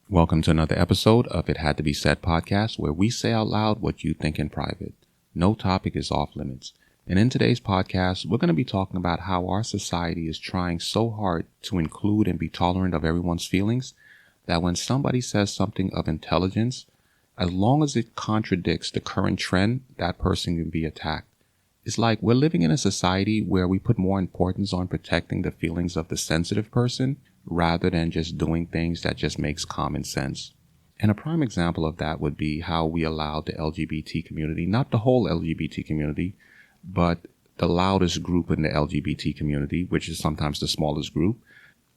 Welcome to another episode of It Had to Be Said podcast, where we say out loud what you think in private. No topic is off limits. And in today's podcast, we're going to be talking about how our society is trying so hard to include and be tolerant of everyone's feelings that when somebody says something of intelligence, as long as it contradicts the current trend, that person can be attacked. It's like we're living in a society where we put more importance on protecting the feelings of the sensitive person rather than just doing things that just makes common sense. And a prime example of that would be how we allowed the LGBT community, not the whole LGBT community, but the loudest group in the LGBT community, which is sometimes the smallest group,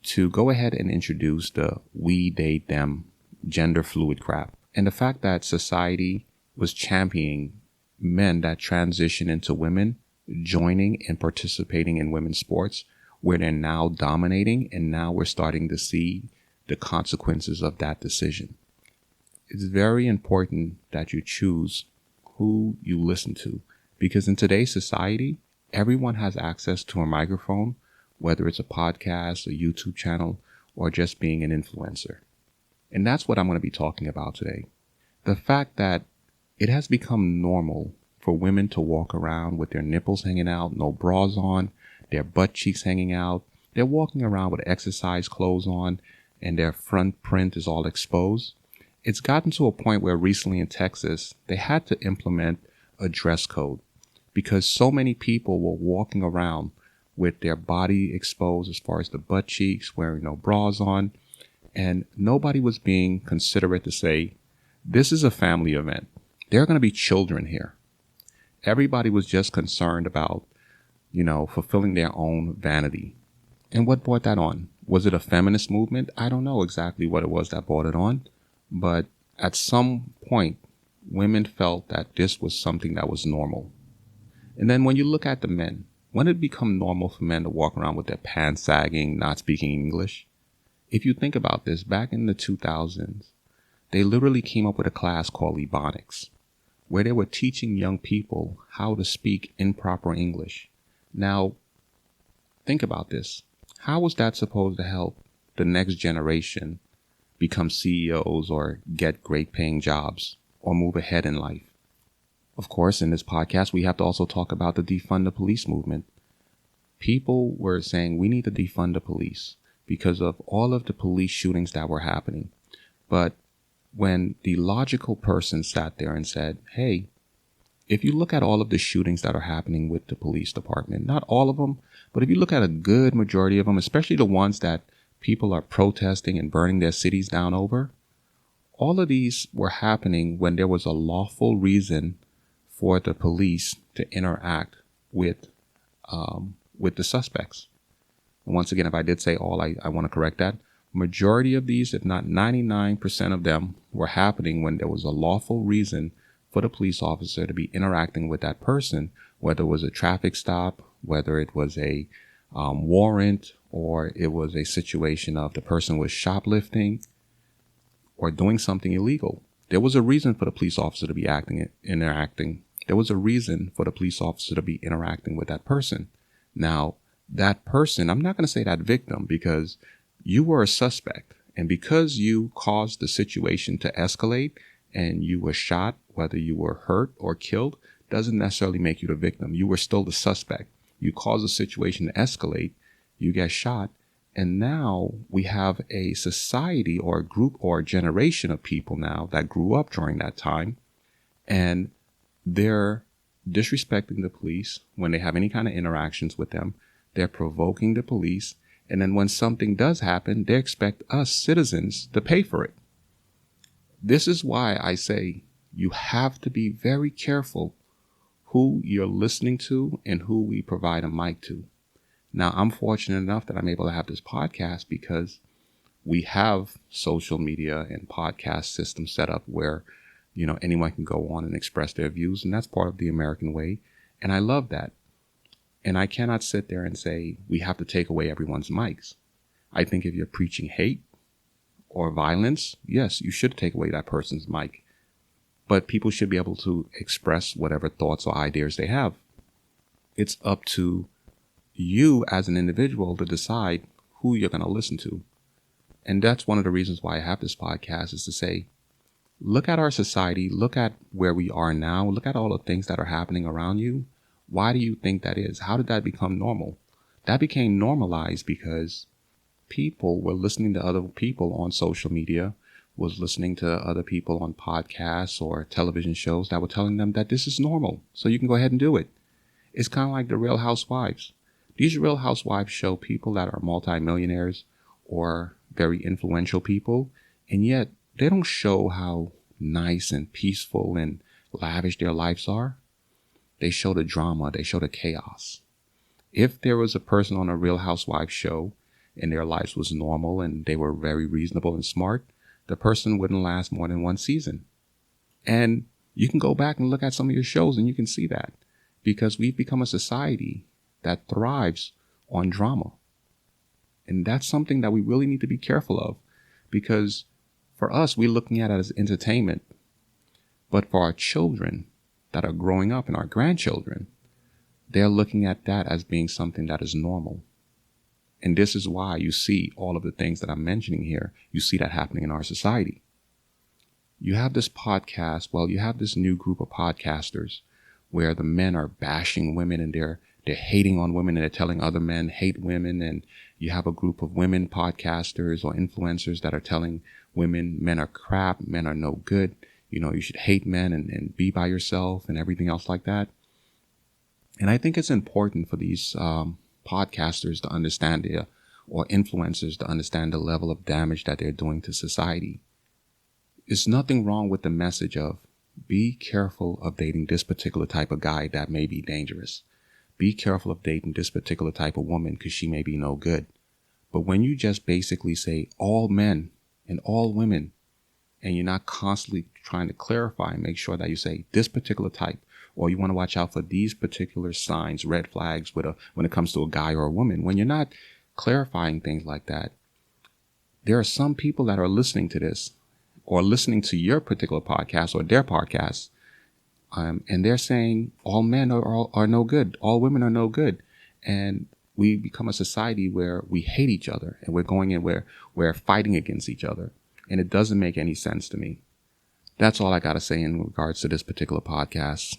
to go ahead and introduce the we, they, them, gender fluid crap. And the fact that society was championing men that transition into women joining and participating in women's sports, where they're now dominating, and now we're starting to see the consequences of that decision. It's very important that you choose who you listen to, because in today's society, everyone has access to a microphone, whether it's a podcast, a YouTube channel, or just being an influencer. And that's what I'm going to be talking about today. The fact that it has become normal for women to walk around with their nipples hanging out, no bras on, their butt cheeks hanging out. They're walking around with exercise clothes on and their front print is all exposed. It's gotten to a point where recently in Texas, they had to implement a dress code because so many people were walking around with their body exposed as far as the butt cheeks, wearing no bras on. And nobody was being considerate to say, this is a family event. There are going to be children here. Everybody was just concerned about fulfilling their own vanity. And what brought that on? Was it a feminist movement? I don't know exactly what it was that brought it on. But at some point, women felt that this was something that was normal. And then when you look at the men, when did it become normal for men to walk around with their pants sagging, not speaking English? If you think about this, back in the 2000s, they literally came up with a class called Ebonics, where they were teaching young people how to speak improper English. Now, think about this. How was that supposed to help the next generation become CEOs or get great paying jobs or move ahead in life? Of course, in this podcast, we have to also talk about the defund the police movement. People were saying we need to defund the police because of all of the police shootings that were happening. But when the logical person sat there and said, hey, if you look at all of the shootings that are happening with the police department, not all of them, but if you look at a good majority of them, especially the ones that people are protesting and burning their cities down over, all of these were happening when there was a lawful reason for the police to interact with the suspects. And once again, if I did say all, I want to correct that. Majority of these, if not 99% of them, were happening when there was a lawful reason for the police officer to be interacting with that person, whether it was a traffic stop, whether it was a warrant, or it was a situation of the person was shoplifting or doing something illegal. There was a reason for the police officer to be interacting. There was a reason for the police officer to be interacting with that person. Now, that person, I'm not going to say that victim, because you were a suspect. And because you caused the situation to escalate and you were shot, whether you were hurt or killed, doesn't necessarily make you the victim. You were still the suspect. You caused the situation to escalate, you get shot, and now we have a society or a group or a generation of people now that grew up during that time, and they're disrespecting the police when they have any kind of interactions with them. They're provoking the police, and then when something does happen, they expect us citizens to pay for it. This is why I say you have to be very careful who you're listening to and who we provide a mic to. Now, I'm fortunate enough that I'm able to have this podcast because we have social media and podcast system set up where, anyone can go on and express their views. And that's part of the American way. And I love that. And I cannot sit there and say we have to take away everyone's mics. I think if you're preaching hate or violence, yes, you should take away that person's mic. But people should be able to express whatever thoughts or ideas they have. It's up to you as an individual to decide who you're going to listen to. And that's one of the reasons why I have this podcast, is to say, look at our society, look at where we are now, look at all the things that are happening around you. Why do you think that is? How did that become normal? That became normalized because people were listening to other people on social media, was listening to other people on podcasts or television shows that were telling them that this is normal, so you can go ahead and do it. It's kind of like the Real Housewives. These Real Housewives show people that are multimillionaires or very influential people, and yet they don't show how nice and peaceful and lavish their lives are. They show the drama. They show the chaos. If there was a person on a Real Housewives show and their lives was normal and they were very reasonable and smart, the person wouldn't last more than one season. And you can go back and look at some of your shows and you can see that, because we've become a society that thrives on drama. And that's something that we really need to be careful of, because for us, we're looking at it as entertainment. But for our children that are growing up and our grandchildren, they're looking at that as being something that is normal. And this is why you see all of the things that I'm mentioning here. You see that happening in our society. You have this podcast, you have this new group of podcasters where the men are bashing women and they're hating on women and they're telling other men hate women. And you have a group of women podcasters or influencers that are telling women men are crap, men are no good. You should hate men and be by yourself and everything else like that. And I think it's important for these podcasters to understand or influencers to understand the level of damage that they're doing to society. There's nothing wrong with the message of be careful of dating this particular type of guy that may be dangerous. Be careful of dating this particular type of woman because she may be no good. But when you just basically say all men and all women, and you're not constantly trying to clarify and make sure that you say this particular type, or you want to watch out for these particular signs, red flags when it comes to a guy or a woman, when you're not clarifying things like that, there are some people that are listening to this or listening to your particular podcast or their podcast, and they're saying all men are no good, all women are no good. And we become a society where we hate each other and we're going in where we're fighting against each other. And it doesn't make any sense to me. That's all I got to say in regards to this particular podcast.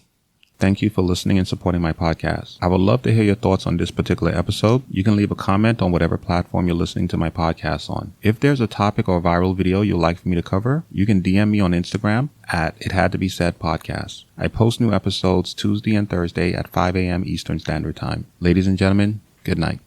Thank you for listening and supporting my podcast. I would love to hear your thoughts on this particular episode. You can leave a comment on whatever platform you're listening to my podcast on. If there's a topic or viral video you'd like for me to cover, you can DM me on Instagram at It Had to Be Said Podcast. I post new episodes Tuesday and Thursday at 5 a.m. Eastern Standard Time. Ladies and gentlemen, good night.